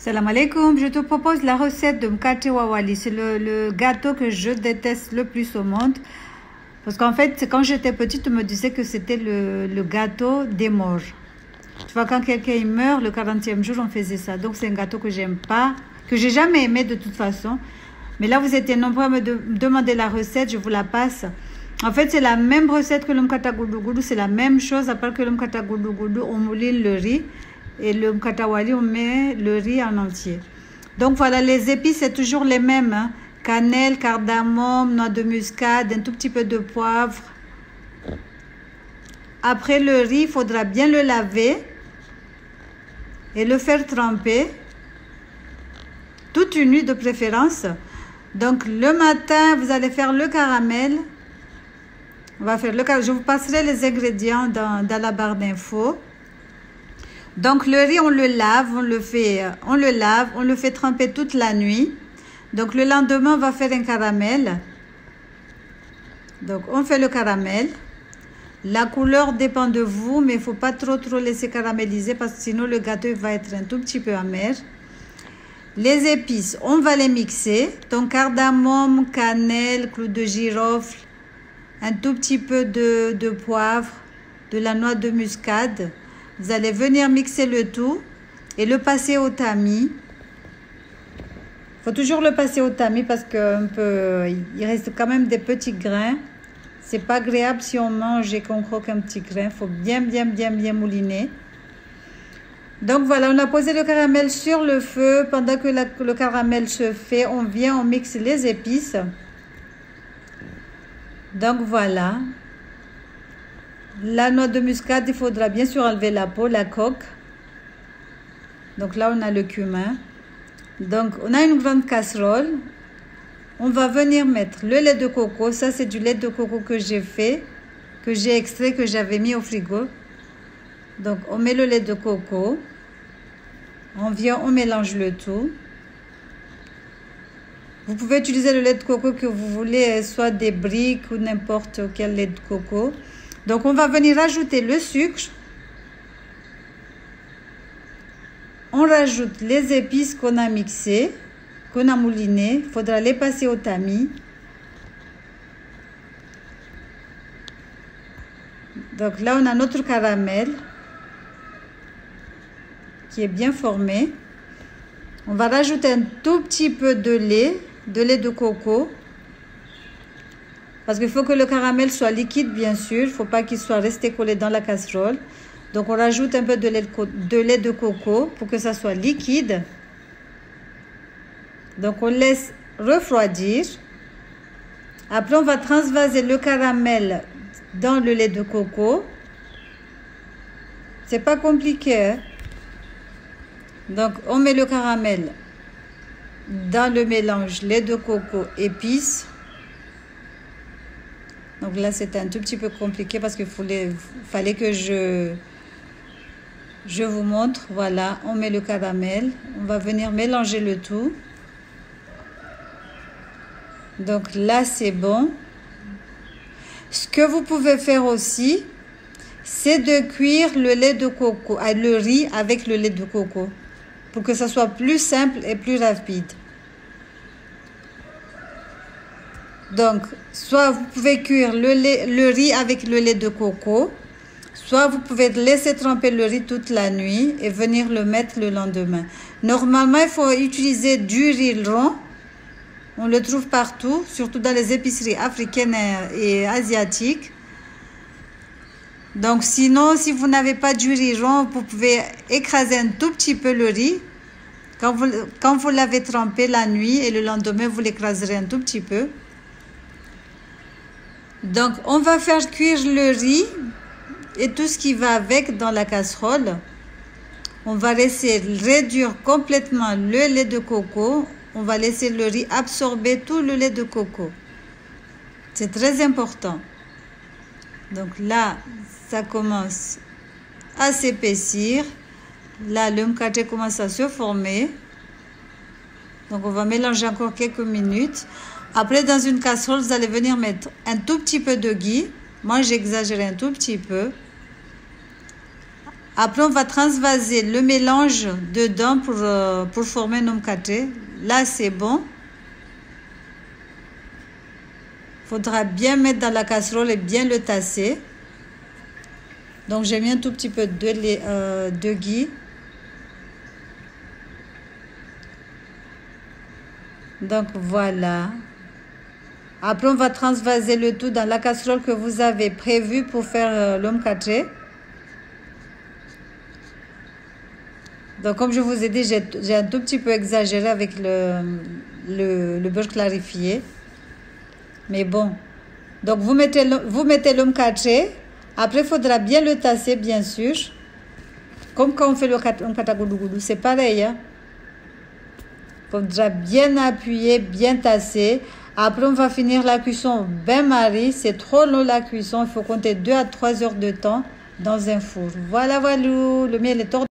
Salam alaikum, je te propose la recette de mkate wa wali. C'est le gâteau que je déteste le plus au monde. Parce qu'en fait, quand j'étais petite, on me disait que c'était le gâteau des morts. Tu vois, quand quelqu'un meurt, le 40e jour, on faisait ça. Donc, c'est un gâteau que j'aime pas, que j'ai jamais aimé de toute façon. Mais là, vous étiez nombreux à me demander la recette, je vous la passe. En fait, c'est la même recette que le mkata goudou goudou. C'est la même chose, à part que le mkata goudou goudou, on mouline le riz. Et le mkata wali, on met le riz en entier. Donc voilà, les épices, c'est toujours les mêmes. Hein. Cannelle, cardamome, noix de muscade, un tout petit peu de poivre. Après le riz, il faudra bien le laver et le faire tremper. Toute une nuit de préférence. Donc le matin, vous allez faire le caramel. On va faire le caramel. Je vous passerai les ingrédients dans la barre d'infos. Donc le riz, on le lave, on le fait tremper toute la nuit. Donc le lendemain, on va faire un caramel. Donc on fait le caramel. La couleur dépend de vous, mais il ne faut pas trop laisser caraméliser parce que sinon le gâteau va être un tout petit peu amer. Les épices, on va les mixer. Donc cardamome, cannelle, clou de girofle, un tout petit peu de poivre, de la noix de muscade. Vous allez venir mixer le tout et le passer au tamis. Il faut toujours le passer au tamis parce qu'il reste quand même des petits grains. C'est pas agréable si on mange et qu'on croque un petit grain. Il faut bien mouliner. Donc voilà, on a posé le caramel sur le feu. Pendant que le caramel se fait, on mixe les épices. Donc voilà. La noix de muscade, il faudra bien sûr enlever la peau, la coque. Donc là, on a le cumin. Donc, on a une grande casserole. On va venir mettre le lait de coco. Ça, c'est du lait de coco que j'ai fait, que j'ai extrait, que j'avais mis au frigo. Donc, on met le lait de coco. On mélange le tout. Vous pouvez utiliser le lait de coco que vous voulez, soit des briques ou n'importe quel lait de coco. Donc, on va venir rajouter le sucre. On rajoute les épices qu'on a mixées, qu'on a moulinées. Il faudra les passer au tamis. Donc là, on a notre caramel qui est bien formé. On va rajouter un tout petit peu de lait de coco. Parce qu'il faut que le caramel soit liquide, bien sûr. Il ne faut pas qu'il soit resté collé dans la casserole. Donc, on rajoute un peu de lait de coco pour que ça soit liquide. Donc, on laisse refroidir. Après, on va transvaser le caramel dans le lait de coco. C'est pas compliqué. Hein? Donc, on met le caramel dans le mélange lait de coco, épices. Donc là, c'était un tout petit peu compliqué parce qu'il fallait que je vous montre. Voilà, on met le caramel. On va venir mélanger le tout. Donc là, c'est bon. Ce que vous pouvez faire aussi, c'est de cuire le lait de coco, le riz avec le lait de coco, pour que ça soit plus simple et plus rapide. Donc, soit vous pouvez cuire le riz avec le lait de coco, soit vous pouvez laisser tremper le riz toute la nuit et venir le mettre le lendemain. Normalement, il faut utiliser du riz rond. On le trouve partout, surtout dans les épiceries africaines et asiatiques. Donc, sinon, si vous n'avez pas du riz rond, vous pouvez écraser un tout petit peu le riz. Quand vous l'avez trempé la nuit et le lendemain, vous l'écraserez un tout petit peu. Donc, on va faire cuire le riz et tout ce qui va avec dans la casserole. On va laisser réduire complètement le lait de coco. On va laisser le riz absorber tout le lait de coco. C'est très important. Donc là, ça commence à s'épaissir. Là, le mkate commence à se former. Donc, on va mélanger encore quelques minutes. Après, dans une casserole, vous allez venir mettre un tout petit peu de ghee. Moi, j'exagère un tout petit peu. Après, on va transvaser le mélange dedans pour former un omkaté. Là, c'est bon. Il faudra bien mettre dans la casserole et bien le tasser. Donc, j'ai mis un tout petit peu de ghee. Donc, voilà. Après, on va transvaser le tout dans la casserole que vous avez prévue pour faire l'omkaté. Donc, comme je vous ai dit, j'ai un tout petit peu exagéré avec le beurre clarifié. Mais bon. Donc, vous mettez l'omkaté. Après, il faudra bien le tasser, bien sûr. Comme quand on fait l'omkata goudou, c'est pareil. Hein? Il faudra bien appuyer, bien tasser. Après, on va finir la cuisson bain-marie. C'est trop long la cuisson. Il faut compter 2 à 3 heures de temps dans un four. Voilà, voilà. Le miel est tordu.